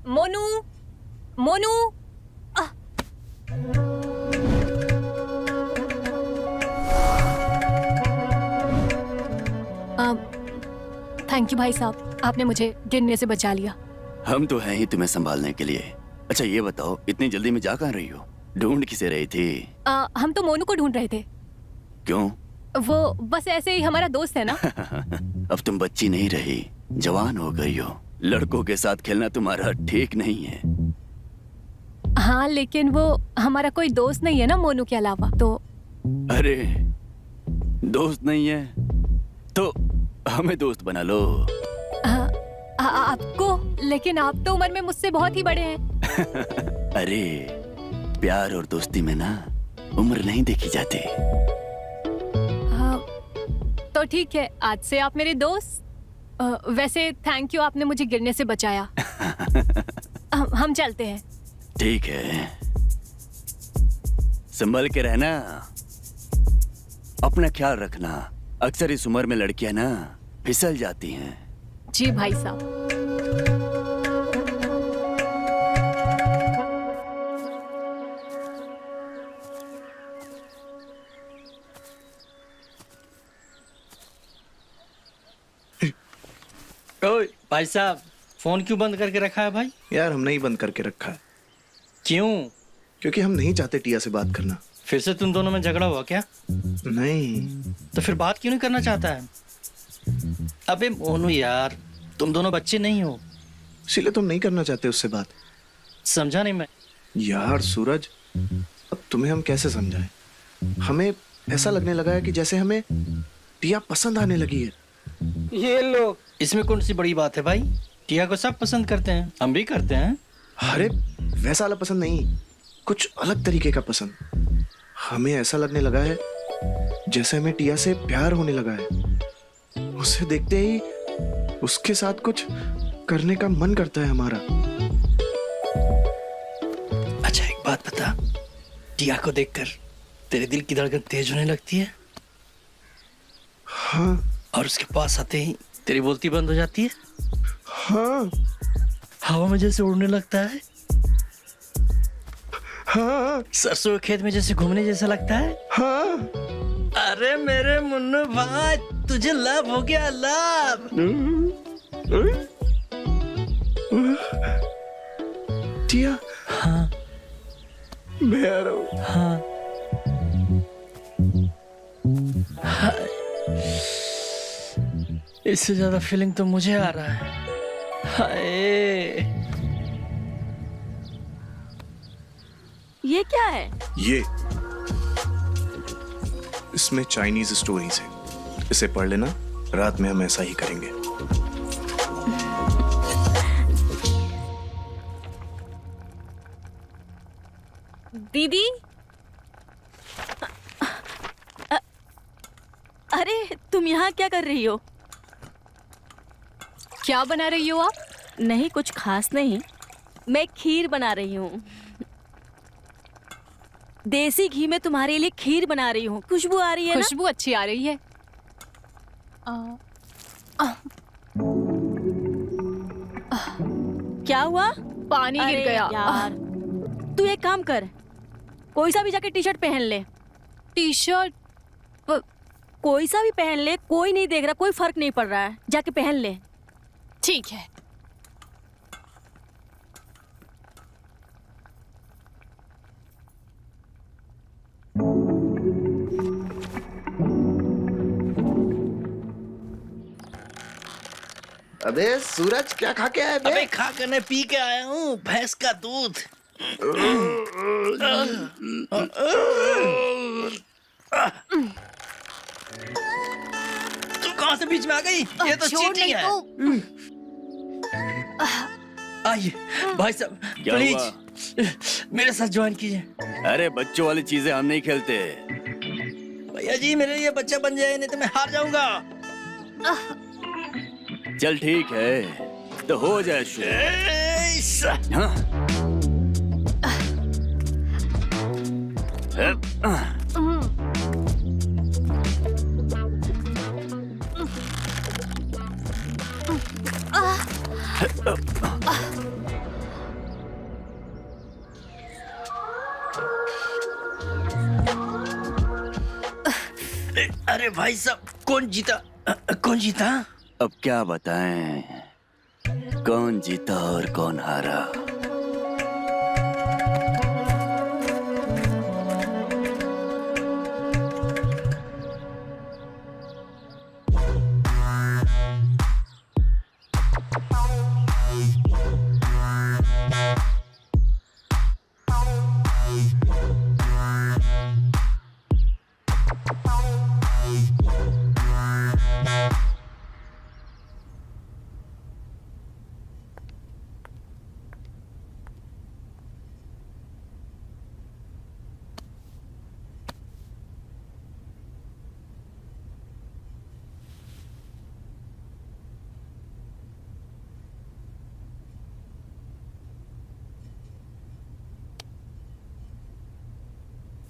Monu, Monu. Thank you भाई साहब, आपने मुझे गिरने से बचा लिया। हम तो हैं ही तुम्हें संभालने के लिए। अच्छा ये बताओ, इतनी जल्दी में जा कहाँ रही हो? ढूंढ किसे रही थी? हम तो मोनू को ढूंढ रहे थे। क्यों? वो बस ऐसे ही हमारा दोस्त है ना। अब तुम बच्ची नहीं रही, जवान हो गई हो। लड़कों के साथ खेलना तुम्हारा ठीक नहीं है। हाँ लेकिन वो हमारा कोई दोस्त नहीं है ना मोनू के अलावा, तो। अरे दोस्त नहीं है तो हमें दोस्त बना लो। आपको? लेकिन आप तो उम्र में मुझसे बहुत ही बड़े हैं। अरे प्यार और दोस्ती में ना उम्र नहीं देखी जाती। तो ठीक है, आज से आप मेरे दोस्त। वैसे थैंक यू, आपने मुझे गिरने से बचाया। हम चलते हैं। ठीक है, संभल के रहना, अपना ख्याल रखना। अक्सर इस उम्र में लड़कियां ना फिसल जाती हैं। जी भाई साहब। ओए भाई साहब, फोन क्यों बंद करके रखा है भाई? यार हम नहीं बंद करके रखा है। क्यों? क्योंकि हम नहीं चाहते टिया से बात करना। फिर से तुम दोनों में झगड़ा हुआ क्या? नहीं। तो फिर बात क्यों नहीं करना चाहता है? अबे मोनू यार, तुम दोनों बच्चे नहीं हो। इसीलिए तुम नहीं करना चाहते उससे बात। समझा नहीं मैं। यार सूरज, अब तुम्हें हम कैसे समझाएं? हमें ऐसा लगने लगा है कि जैसे हमें टिया पसंद आने लगी है। ये लो, इसमें कौन सी बड़ी बात है भाई? टिया को सब पसंद करते हैं, हम भी करते हैं। अरे वैसा वाला पसंद नहीं, कुछ अलग तरीके का पसंद। हमें ऐसा लगने लगा है जैसे हमें टिया से प्यार होने लगा है। उसे देखते ही उसके साथ कुछ करने का मन करता है हमारा। अच्छा एक बात बता, टिया को देखकर तेरे दिल की धड़कन तेज होने लगती है? हाँ। और उसके पास आते ही तेरी बोलती बंद हो जाती है? हाँ। हवा में जैसे उड़ने लगता है? हाँ। सरसों के खेत में जैसे घूमने जैसा लगता है? हाँ। अरे मेरे मुन्नू भाई, तुझे लव हो गया, लव। टिया। हाँ मैं आ रहा हूँ। हाँ। इससे ज्यादा फीलिंग तो मुझे आ रहा है। हाय। ये क्या है? ये इसमें चाइनीज स्टोरीज है, इसे पढ़ लेना। रात में हम ऐसा ही करेंगे। दीदी। अरे तुम यहाँ क्या कर रही हो? क्या बना रही हो आप? नहीं कुछ खास नहीं, मैं खीर बना रही हूँ। देसी घी में तुम्हारे लिए खीर बना रही हूँ। खुशबू आ रही है ना? खुशबू अच्छी आ रही है। क्या हुआ? पानी गिर अरे गया। यार, तू एक काम कर, कोई सा भी जाके टी शर्ट पहन ले। T shirt? कोई सा भी पहन ले, कोई नहीं देख रहा, कोई फर्क नहीं पड़ रहा है, जाके पहन ले। ठीक है। अबे सूरज, क्या खा के आया बे? अबे खा कर नहीं, पी के आया हूँ, भैंस का दूध। तू कहाँ से बीच में आ गई? ये तो चीटिंग है। आइए भाई साहब, क्या प्लीज मेरे साथ ज्वाइन कीजिए। अरे बच्चों वाली चीजें हम नहीं खेलते। भैया जी मेरे लिए बच्चा बन जाए, नहीं तो मैं हार जाऊंगा। चल ठीक है, तो हो जाए शुरू। हाँ? अरे भाई साहब, कौन जीता? कौन जीता? अब क्या बताएं, कौन जीता और कौन हारा?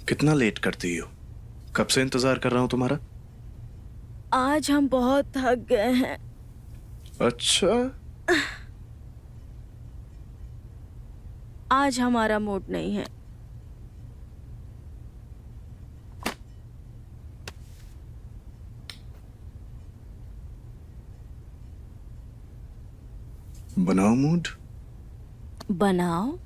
कितना लेट करती हो? कब से इंतजार कर रहा हूं तुम्हारा। आज हम बहुत थक गए हैं। अच्छा, आज हमारा मूड नहीं है। बनाओ मूड। बनाओ।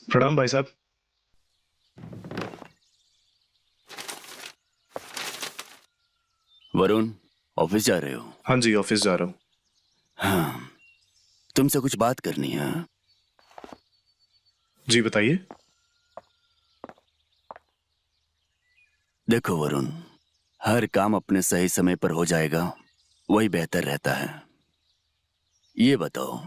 प्रणाम भाई साहब। वरुण, ऑफिस जा रहे हो? हाँ जी, ऑफिस जा रहा हूँ। हाँ, तुमसे कुछ बात करनी है। जी बताइए। देखो वरुण, हर काम अपने सही समय पर हो जाएगा, वही बेहतर रहता है। ये बताओ,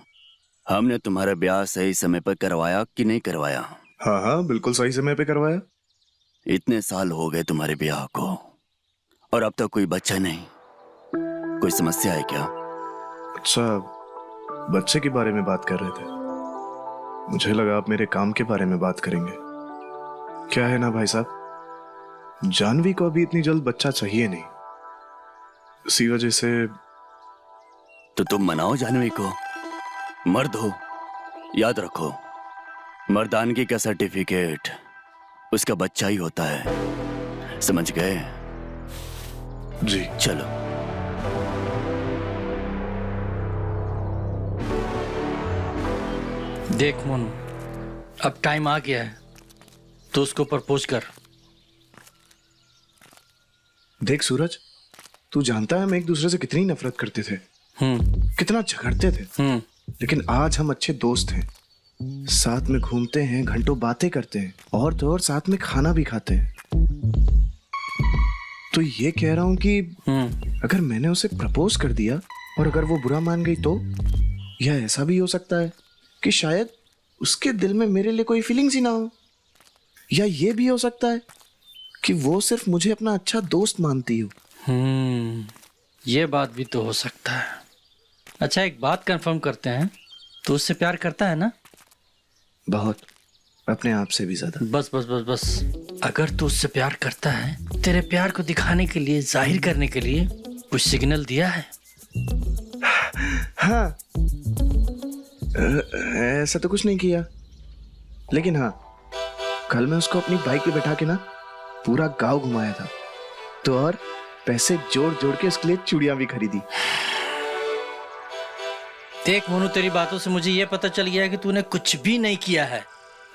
हमने तुम्हारा ब्याह सही समय पर करवाया कि नहीं करवाया? हाँ हाँ, बिल्कुल सही समय पे करवाया। इतने साल हो गए तुम्हारे ब्याह को और अब तक कोई बच्चा नहीं। कोई समस्या है क्या? अच्छा, बच्चे के बारे में बात कर रहे थे। मुझे लगा आप मेरे काम के बारे में बात करेंगे। क्या है ना भाई साहब, जानवी को अभी इतनी जल्द बच्चा चाहिए नहीं, इसी वजह से। तो तुम मनाओ जानवी को, मर्द हो, याद रखो, मर्दानगी का सर्टिफिकेट उसका बच्चा ही होता है, समझ गए? जी चलो। देख मोनू, अब टाइम आ गया है तो उसको प्रपोज कर। देख सूरज, तू जानता है हम एक दूसरे से कितनी नफरत करते थे, कितना झगड़ते थे, लेकिन आज हम अच्छे दोस्त हैं। साथ में घूमते हैं, घंटों बातें करते हैं, और तो और साथ में खाना भी खाते हैं। तो ये कह रहा हूं कि अगर मैंने उसे प्रपोज कर दिया और अगर वो बुरा मान गई तो, या ऐसा भी हो सकता है कि शायद उसके दिल में मेरे लिए कोई फीलिंग्स ही ना हो, या ये भी हो सकता है कि वो सिर्फ मुझे अपना अच्छा दोस्त मानती हो। ये बात भी तो हो सकता है। अच्छा, एक बात कंफर्म करते हैं, तो उससे प्यार करता है ना? बहुत, अपने आप से भी ज्यादा। बस बस बस बस, अगर तू उससे प्यार करता है, तेरे प्यार को दिखाने के लिए, जाहिर करने के लिए कुछ सिग्नल दिया है? हाँ, ऐसा तो कुछ नहीं किया, लेकिन हाँ, कल मैं उसको अपनी बाइक पे बैठा के ना पूरा गांव घुमाया था, तो और पैसे जोड़ जोड़ के उसके लिए चूड़ियां भी खरीदी। देख मोनू, तेरी बातों से मुझे ये पता चल गया है कि तूने कुछ भी नहीं किया है।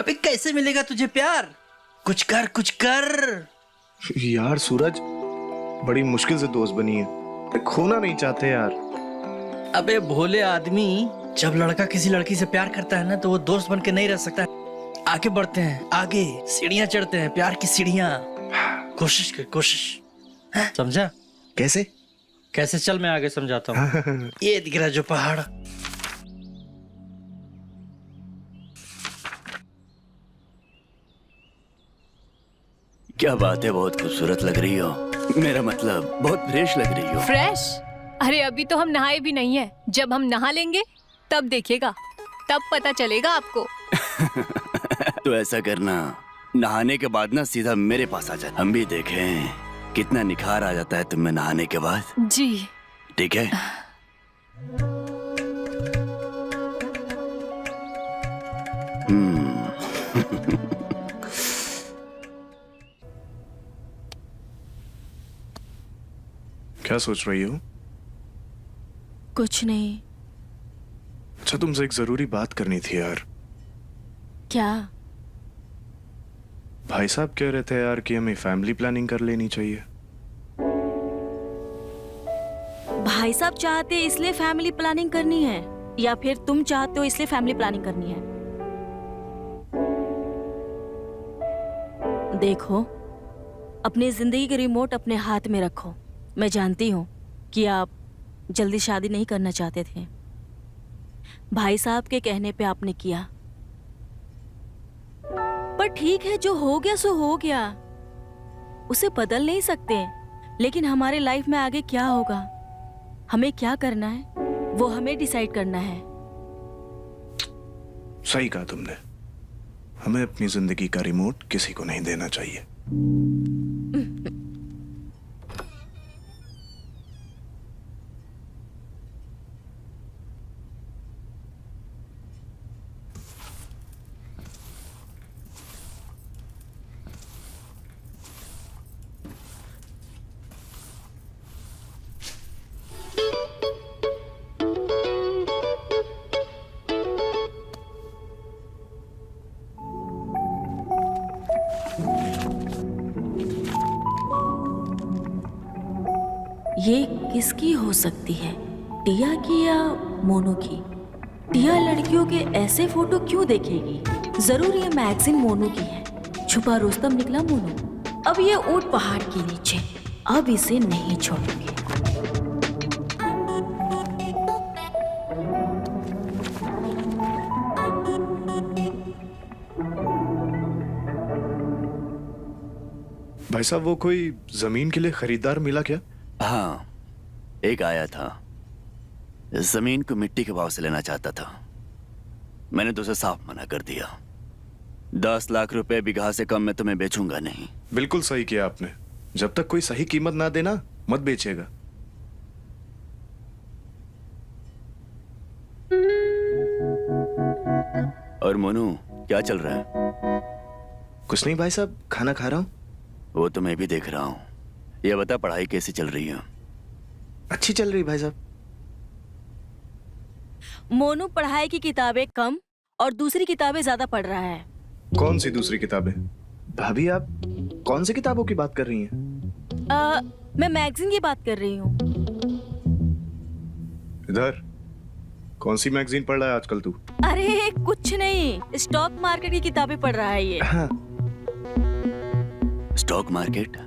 अबे कैसे मिलेगा तुझे प्यार? कुछ कर, कुछ कर। यार सूरज, बड़ी मुश्किल से दोस्त बनी है, खोना नहीं चाहते यार। अबे भोले आदमी, जब लड़का किसी लड़की से प्यार करता है ना तो वो दोस्त बन के नहीं रह सकता। आगे बढ़ते हैं, आगे सीढ़ियां चढ़ते हैं, प्यार की सीढ़ियां। कोशिश कर, कोशिश। हाँ, समझा? कैसे? कैसे? चल मैं आगे समझाता हूँ। ये दिख रहा है जो पहाड़, क्या बात है, बहुत खूबसूरत लग रही हो। मेरा मतलब बहुत फ्रेश लग रही हो। फ्रेश? अरे अभी तो हम नहाए भी नहीं है। जब हम नहा लेंगे तब देखिएगा, तब पता चलेगा आपको। तो ऐसा करना, नहाने के बाद ना सीधा मेरे पास आ जा, हम भी देखें कितना निखार आ जाता है तुम में नहाने के बाद। जी ठीक है? क्या सोच रही हो? कुछ नहीं। अच्छा, तुमसे एक जरूरी बात करनी थी यार। क्या? भाई साहब कह रहे थे यार कि हमें फैमिली प्लानिंग कर लेनी चाहिए। भाई साहब चाहते इसलिए फैमिली प्लानिंग करनी है, या फिर तुम चाहते हो इसलिए फैमिली प्लानिंग करनी है? देखो, अपनी जिंदगी के रिमोट अपने हाथ में रखो। मैं जानती हूँ कि आप जल्दी शादी नहीं करना चाहते थे। भाई साहब के कहने पे आपने किया, पर ठीक है, जो हो गया सो हो गया, उसे बदल नहीं सकते। लेकिन हमारे लाइफ में आगे क्या होगा, हमें क्या करना है, वो हमें डिसाइड करना है। सही कहा तुमने, हमें अपनी जिंदगी का रिमोट किसी को नहीं देना चाहिए। ये किसकी हो सकती है, टिया की या मोनू की? टिया लड़कियों के ऐसे फोटो क्यों देखेगी? जरूर ये मैगजीन मोनू की है। छुपा रुस्तम निकला मोनू। अब ये ऊंट पहाड़ के नीचे, अब इसे नहीं छोड़ूंगी। भाई साहब, वो कोई जमीन के लिए खरीदार मिला क्या? हाँ, एक आया था, जमीन को मिट्टी के भाव से लेना चाहता था। मैंने तो उसे साफ मना कर दिया। 10 लाख रुपए बीघा से कम में तुम्हें बेचूंगा नहीं। बिल्कुल सही किया आपने। जब तक कोई सही कीमत ना देना, मत बेचेगा। और मोनू, क्या चल रहा है? कुछ नहीं भाई साहब, खाना खा रहा हूँ। वो तो मैं भी देख रहा हूँ। ये बता, पढ़ाई कैसी चल रही है? अच्छी चल रही भाई साहब। मोनू पढ़ाई की किताबें कम और दूसरी किताबें ज्यादा पढ़ रहा है। कौन सी दूसरी किताबें? भाभी, आप कौन सी किताबों की बात कर रही हैं? मैं मैगजीन की बात कर रही हूँ। इधर कौन सी मैगजीन पढ़ रहा है आजकल तू? अरे कुछ नहीं, स्टॉक मार्केट की किताबें पढ़ रहा है ये। हाँ। Stock market?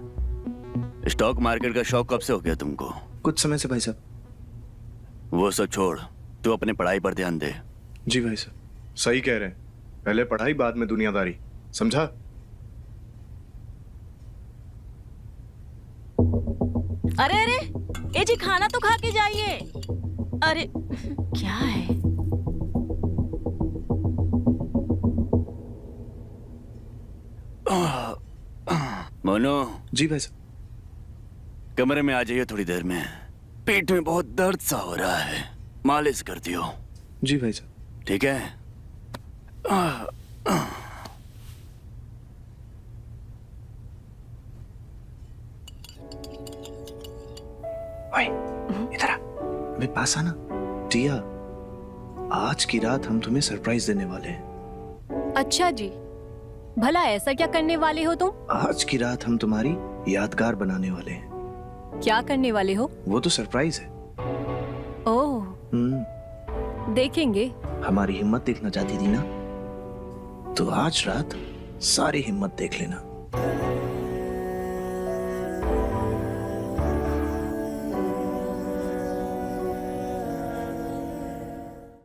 स्टॉक मार्केट का शौक कब से हो गया तुमको? कुछ समय से भाई साहब। वो सब छोड़, तू अपने पढ़ाई पर ध्यान दे। जी भाई साहब, सही कह रहे हैं। पहले पढ़ाई, बाद में दुनियादारी, समझा? अरे अरे, ए जी खाना तो खा के जाइए। अरे क्या है? मोनू, जी भाई साहब। कमरे में आ जाइए थोड़ी देर में। पेट में बहुत दर्द सा हो रहा है, मालिश कर दियो। जी भाई साहब। ठीक है? ओए, इधर आ। अबे पास आना। टिया, आज की रात हम तुम्हें सरप्राइज देने वाले हैं। अच्छा जी, भला ऐसा क्या करने वाले हो तुम? आज की रात हम तुम्हारी यादगार बनाने वाले हैं। क्या करने वाले हो? वो तो सरप्राइज है। ओह, देखेंगे। हमारी हिम्मत देखना चाहती थी ना, तो आज रात सारी हिम्मत देख लेना।